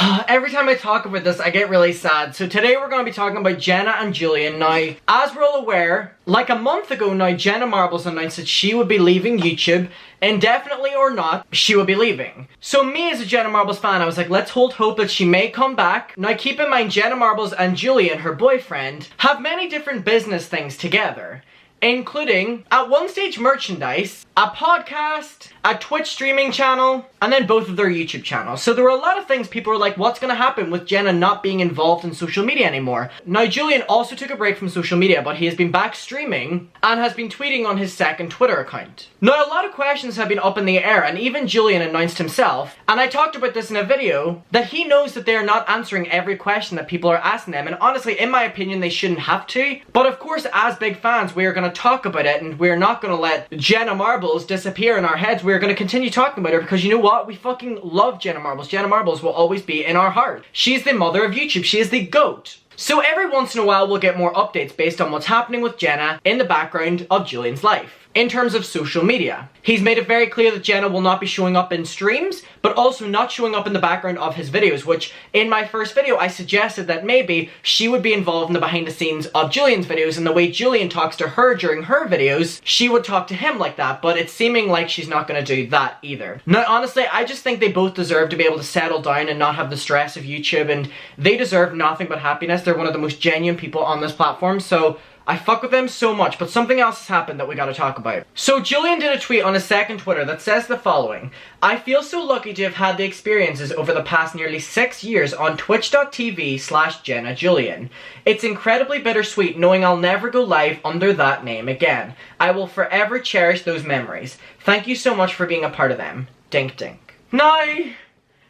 Every time I talk about this, I get really sad. So today we're going to be talking about Jenna and Julien. Now, as we're all aware, like a month ago now, Jenna Marbles announced that she would be leaving YouTube. Indefinitely or not, she would be leaving. So me as a Jenna Marbles fan, I was like, let's hold hope that she may come back. Now keep in mind, Jenna Marbles and Julien, her boyfriend, have many different business things together. Including, at one stage, merchandise, a podcast, a Twitch streaming channel, and then both of their YouTube channels. So there were a lot of things people were like, what's gonna happen with Jenna not being involved in social media anymore? Now, Julien also took a break from social media, but he has been back streaming and has been tweeting on his second Twitter account. Now, a lot of questions have been up in the air, and even Julien announced himself, and I talked about this in a video, that he knows that they are not answering every question that people are asking them, and honestly, in my opinion, they shouldn't have to. But of course, as big fans, we are gonna talk about it, and we're not gonna let Jenna Marbles disappear in our heads. We're gonna continue talking about her because you know what? We fucking love Jenna Marbles. Jenna Marbles will always be in our heart. She's the mother of YouTube. She is the GOAT. So every once in a while we'll get more updates based on what's happening with Jenna in the background of Julien's life. In terms of social media, he's made it very clear that Jenna will not be showing up in streams, but also not showing up in the background of his videos, which in my first video I suggested that maybe she would be involved in the behind the scenes of Julien's videos, and the way Julien talks to her during her videos, she would talk to him like that, but it's seeming like she's not going to do that either. Now honestly, I just think they both deserve to be able to settle down and not have the stress of YouTube, and they deserve nothing but happiness. They're one of the most genuine people on this platform, so I fuck with them so much, but something else has happened that we gotta talk about. So Julien did a tweet on his second Twitter that says the following: I feel so lucky to have had the experiences over the past nearly 6 years on twitch.tv/JennaJulien. It's incredibly bittersweet knowing I'll never go live under that name again. I will forever cherish those memories. Thank you so much for being a part of them. Dink dink. Now,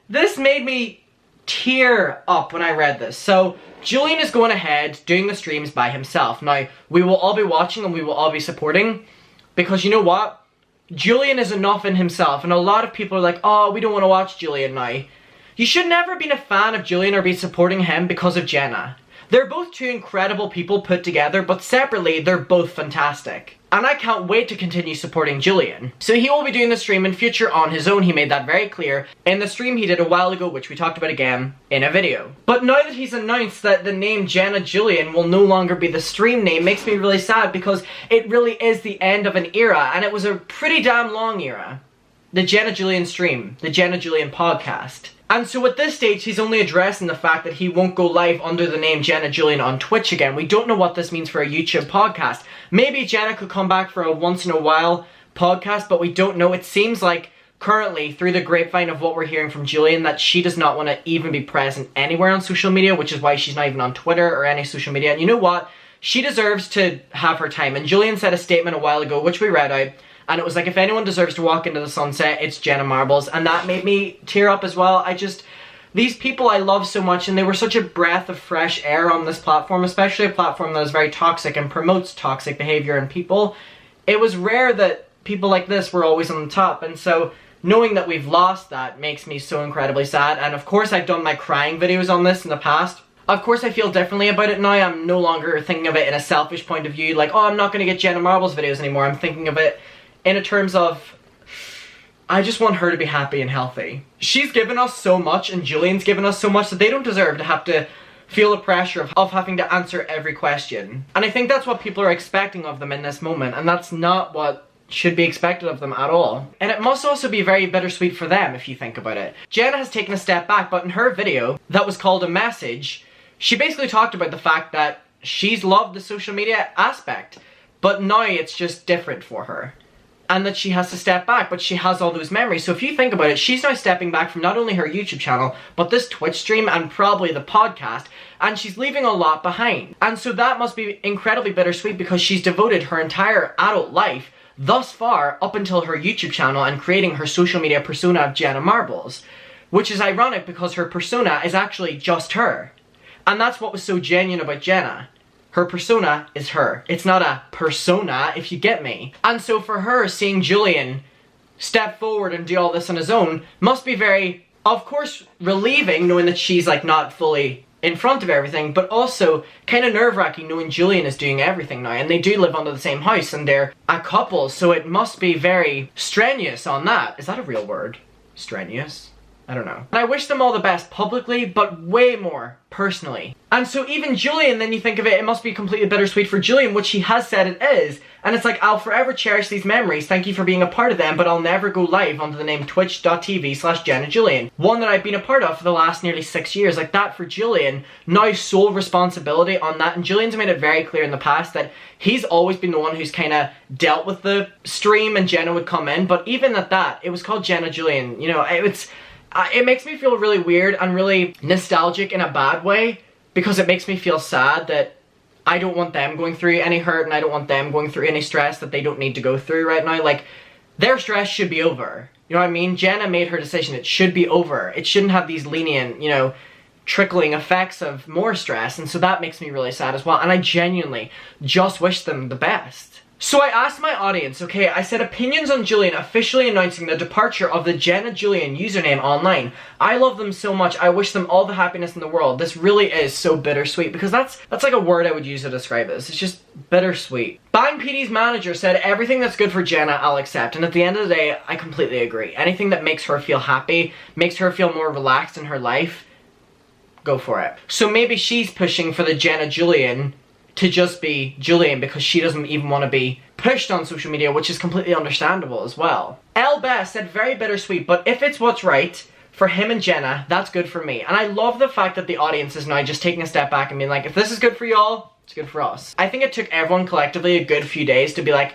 this made me tear up when I read this. So Julien is going ahead doing the streams by himself. Now, we will all be watching and we will all be supporting, because you know what? Julien is enough in himself, and a lot of people are like, oh, we don't want to watch Julien now. You should never have been a fan of Julien or be supporting him because of Jenna. They're both two incredible people put together, but separately, they're both fantastic. And I can't wait to continue supporting Julien. So he will be doing the stream in future on his own. He made that very clear in the stream he did a while ago, which we talked about again in a video. But now that he's announced that the name Jenna Julien will no longer be the stream name, makes me really sad, because it really is the end of an era, and it was a pretty damn long era. The Jenna Julien stream, the Jenna Julien podcast. And so at this stage, he's only addressing the fact that he won't go live under the name Jenna Julien on Twitch again. We don't know what this means for a YouTube podcast. Maybe Jenna could come back for a once in a while podcast, but we don't know. It seems like currently, through the grapevine of what we're hearing from Julien, that she does not want to even be present anywhere on social media, which is why she's not even on Twitter or any social media. And you know what? She deserves to have her time. And Julien said a statement a while ago, which we read out, and it was like, if anyone deserves to walk into the sunset, it's Jenna Marbles. And that made me tear up as well. These people I love so much, and they were such a breath of fresh air on this platform, especially a platform that is very toxic and promotes toxic behavior in people. It was rare that people like this were always on the top, and so knowing that we've lost that makes me so incredibly sad. And of course, I've done my crying videos on this in the past. Of course, I feel differently about it now. I'm no longer thinking of it in a selfish point of view, like, oh, I'm not going to get Jenna Marbles videos anymore. I'm thinking of it in terms of, I just want her to be happy and healthy. She's given us so much, and Julien's given us so much, that they don't deserve to have to feel the pressure of having to answer every question. And I think that's what people are expecting of them in this moment, and that's not what should be expected of them at all. And it must also be very bittersweet for them, if you think about it. Jenna has taken a step back, but in her video that was called A Message, she basically talked about the fact that she's loved the social media aspect, but now it's just different for her. And that she has to step back, but she has all those memories. So if you think about it, she's now stepping back from not only her YouTube channel, but this Twitch stream and probably the podcast, and she's leaving a lot behind. And so that must be incredibly bittersweet, because she's devoted her entire adult life thus far up until her YouTube channel and creating her social media persona of Jenna Marbles. Which is ironic, because her persona is actually just her. And that's what was so genuine about Jenna. Her persona is her. It's not a persona, if you get me. And so for her, seeing Julien step forward and do all this on his own must be very, of course, relieving, knowing that she's like not fully in front of everything, but also kind of nerve-wracking knowing Julien is doing everything now, and they do live under the same house, and they're a couple, so it must be very strenuous on that. Is that a real word? Strenuous? I don't know. And I wish them all the best publicly, but way more personally. And so even Julien, then you think of it, it must be completely bittersweet for Julien, which he has said it is. And it's like, I'll forever cherish these memories. Thank you for being a part of them, but I'll never go live under the name twitch.tv/Jenna Julien. One that I've been a part of for the last nearly 6 years. Like that for Julien, now sole responsibility on that. And Julien's made it very clear in the past that he's always been the one who's kind of dealt with the stream and Jenna would come in. But even at that, it was called Jenna Julien. You know, it makes me feel really weird and really nostalgic in a bad way, because it makes me feel sad that I don't want them going through any hurt and I don't want them going through any stress that they don't need to go through right now. Like, their stress should be over. You know what I mean? Jenna made her decision. It should be over. It shouldn't have these lenient, you know, trickling effects of more stress. And so that makes me really sad as well. And I genuinely just wish them the best. So I asked my audience, okay, I said opinions on Julien officially announcing the departure of the Jenna Julien username online. I love them so much. I wish them all the happiness in the world. This really is so bittersweet, because that's like a word I would use to describe this. It's just bittersweet. Bang PD's manager said everything that's good for Jenna, I'll accept. And at the end of the day, I completely agree. Anything that makes her feel happy, makes her feel more relaxed in her life, go for it. So maybe she's pushing for the Jenna Julien to just be Julien because she doesn't even want to be pushed on social media, which is completely understandable as well. Elle Best said very bittersweet, but if it's what's right for him and Jenna, that's good for me. And I love the fact that the audience is now just taking a step back and being like, if this is good for y'all, it's good for us. I think it took everyone collectively a good few days to be like,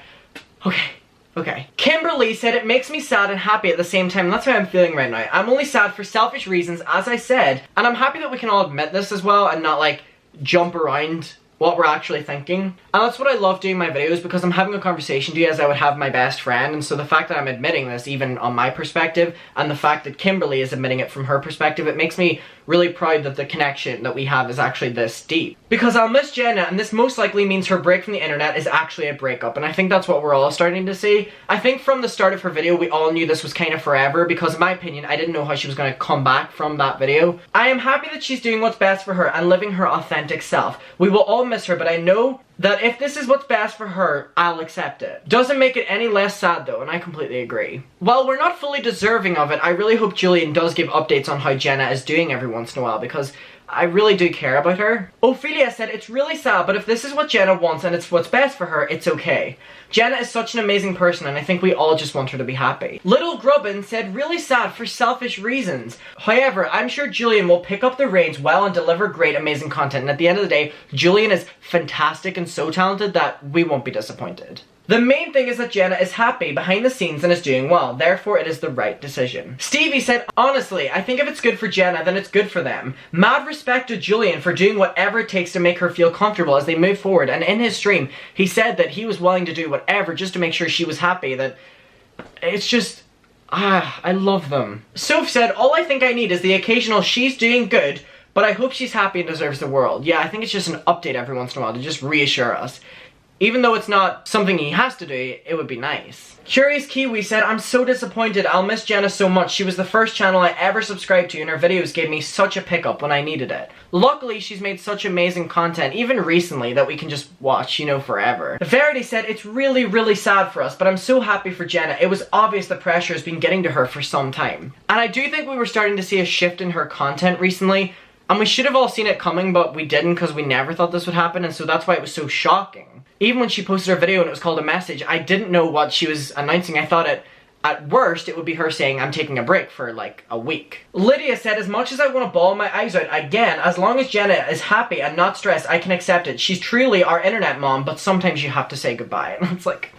okay. Kimberly said it makes me sad and happy at the same time. And that's how I'm feeling right now. I'm only sad for selfish reasons, as I said, and I'm happy that we can all admit this as well and not like jump around what we're actually thinking. And that's what I love doing my videos, because I'm having a conversation to you as I would have my best friend. And so the fact that I'm admitting this, even on my perspective, and the fact that Kimberly is admitting it from her perspective, it makes me really proud that the connection that we have is actually this deep. Because I'll miss Jenna, and this most likely means her break from the internet is actually a breakup. And I think that's what we're all starting to see. I think from the start of her video, we all knew this was kind of forever, because in my opinion, I didn't know how she was going to come back from that video. I am happy that she's doing what's best for her and living her authentic self. We will all miss her, but I know that if this is what's best for her, I'll accept it. Doesn't make it any less sad though, and I completely agree. While we're not fully deserving of it, I really hope Julien does give updates on how Jenna is doing every once in a while, because I really do care about her. Ophelia said, it's really sad, but if this is what Jenna wants and it's what's best for her, it's okay. Jenna is such an amazing person, and I think we all just want her to be happy. Little Grubbin said, really sad for selfish reasons. However, I'm sure Julien will pick up the reins well and deliver great, amazing content. And at the end of the day, Julien is fantastic and so talented that we won't be disappointed. The main thing is that Jenna is happy behind the scenes and is doing well, therefore it is the right decision. Stevie said, honestly, I think if it's good for Jenna, then it's good for them. Mad respect to Julien for doing whatever it takes to make her feel comfortable as they move forward, and in his stream, he said that he was willing to do whatever just to make sure she was happy. That it's just, I love them. Soph said, all I think I need is the occasional she's doing good, but I hope she's happy and deserves the world. Yeah, I think it's just an update every once in a while to just reassure us. Even though it's not something he has to do, it would be nice. Curious Kiwi said, I'm so disappointed. I'll miss Jenna so much. She was the first channel I ever subscribed to, and her videos gave me such a pickup when I needed it. Luckily, she's made such amazing content, even recently, that we can just watch, you know, forever. Verity said, it's really, really sad for us, but I'm so happy for Jenna. It was obvious the pressure has been getting to her for some time. And I do think we were starting to see a shift in her content recently. And we should have all seen it coming, but we didn't, because we never thought this would happen, and so that's why it was so shocking. Even when she posted her video and it was called A Message, I didn't know what she was announcing. I thought at worst, it would be her saying, I'm taking a break for like a week. Lydia said, as much as I want to bawl my eyes out, again, as long as Jenna is happy and not stressed, I can accept it. She's truly our internet mom, but sometimes you have to say goodbye. And it's like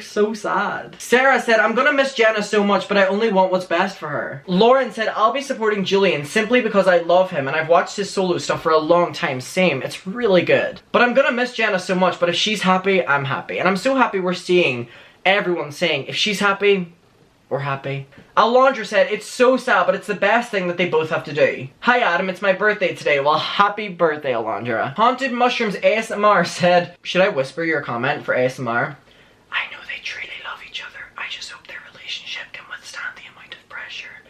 so sad. Sarah said, I'm gonna miss Jenna so much, but I only want what's best for her. Lauren said, I'll be supporting Julien simply because I love him and I've watched his solo stuff for a long time. Same, it's really good. But I'm gonna miss Jenna so much, but if she's happy, I'm happy. And I'm so happy we're seeing everyone saying, if she's happy, we're happy. Alondra said, it's so sad, but it's the best thing that they both have to do. Hi Adam, it's my birthday today. Well, happy birthday, Alondra. Haunted Mushrooms ASMR said, should I whisper your comment for ASMR? I know they truly love each other. I just hope their relationship can withstand the amount of pressure.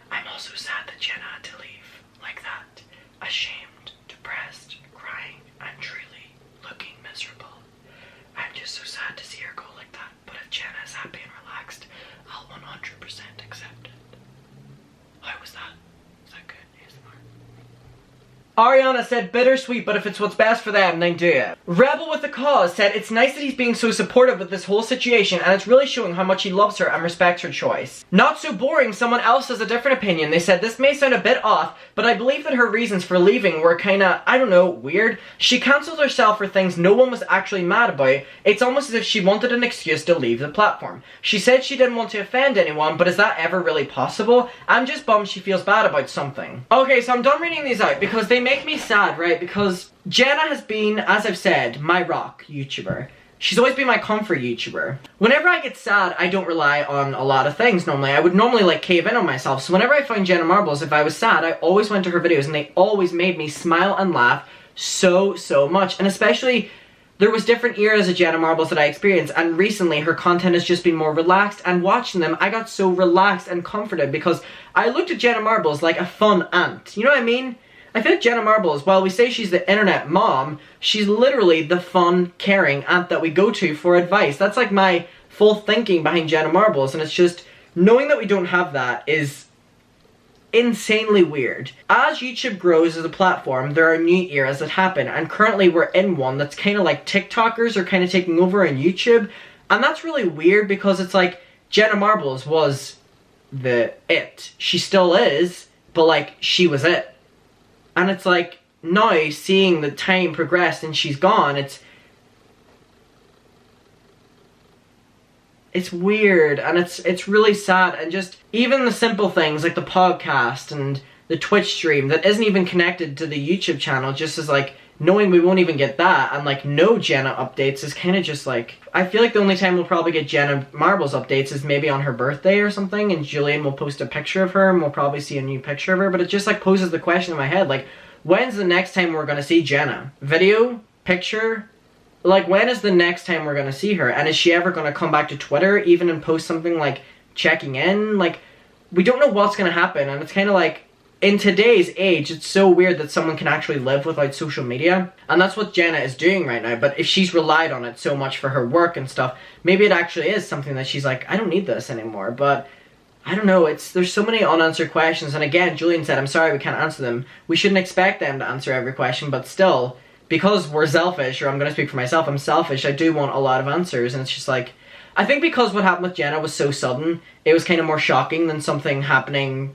I'm also sad that Jenna had to leave like that. Ashamed, depressed, crying, and truly looking miserable. I'm just so sad to see her go like that. But if Jenna is happy and relaxed, I'll 100% accept it. Ariana said bittersweet, but if it's what's best for them, then do it. Rebel with a Cause said it's nice that he's being so supportive with this whole situation and it's really showing how much he loves her and respects her choice. Not so boring, someone else has a different opinion. They said this may sound a bit off, but I believe that her reasons for leaving were kinda, I don't know, weird. She cancelled herself for things no one was actually mad about. It's almost as if she wanted an excuse to leave the platform. She said she didn't want to offend anyone, but is that ever really possible? I'm just bummed she feels bad about something. Okay, so I'm done reading these out because they make me sad, right? Because Jenna has been, as I've said, my rock YouTuber. She's always been my comfort YouTuber. Whenever I get sad, I don't rely on a lot of things normally. I would normally like cave in on myself. So whenever I find Jenna Marbles, if I was sad, I always went to her videos and they always made me smile and laugh so much. And especially, there was different eras of Jenna Marbles that I experienced, and recently her content has just been more relaxed, and watching them, I got so relaxed and comforted because I looked at Jenna Marbles like a fun aunt. You know what I mean? I feel like Jenna Marbles, while we say she's the internet mom, she's literally the fun, caring aunt that we go to for advice. That's like my full thinking behind Jenna Marbles, and it's just, knowing that we don't have that is insanely weird. As YouTube grows as a platform, there are new eras that happen, and currently we're in one that's kind of like TikTokers are kind of taking over on YouTube, and that's really weird because it's like, Jenna Marbles was the it. She still is, but like, she was it. And it's like, now, seeing the time progress and she's gone, it's weird, and it's really sad, and just even the simple things like the podcast and the Twitch stream that isn't even connected to the YouTube channel, just as like knowing we won't even get that, and like no Jenna updates is kind of just like, I feel like the only time we'll probably get Jenna Marbles updates is maybe on her birthday or something, and Julien will post a picture of her and we'll probably see a new picture of her, but it just like poses the question in my head, like, when's the next time we're gonna see Jenna? Video? Picture? Like, when is the next time we're gonna see her? And is she ever gonna come back to Twitter even and post something like checking in? Like, we don't know what's gonna happen, and it's kind of like, in today's age, it's so weird that someone can actually live without social media, and that's what Jenna is doing right now. But if she's relied on it so much for her work and stuff, maybe it actually is something that she's like, I don't need this anymore. But I don't know, there's so many unanswered questions, and again, Julien said, I'm sorry we can't answer them. We shouldn't expect them to answer every question, but still, because we're selfish, or I'm gonna speak for myself, I'm selfish, I do want a lot of answers, and it's just like, I think because what happened with Jenna was so sudden, it was kind of more shocking than something happening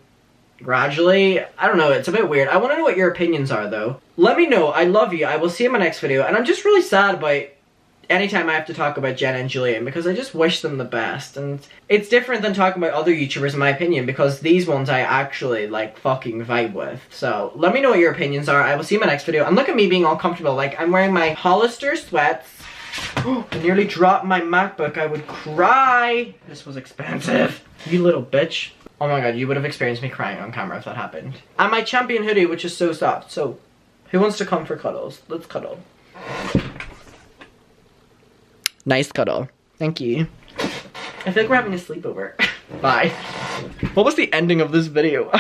gradually. I don't know, it's a bit weird. I want to know what your opinions are though. Let me know. I love you. I will see you in my next video, and I'm just really sad about anytime I have to talk about Jenna and Julien because I just wish them the best, and it's different than talking about other YouTubers in my opinion because these ones I actually like fucking vibe with. So let me know what your opinions are. I will see you in my next video, and look at me being all comfortable, like I'm wearing my Hollister sweats. I nearly dropped my MacBook. I would cry. This was expensive. You little bitch. Oh my god, you would have experienced me crying on camera if that happened. And my champion hoodie, which is so soft. So, who wants to come for cuddles? Let's cuddle. Nice cuddle. Thank you. I feel like we're having a sleepover. Bye. What was the ending of this video?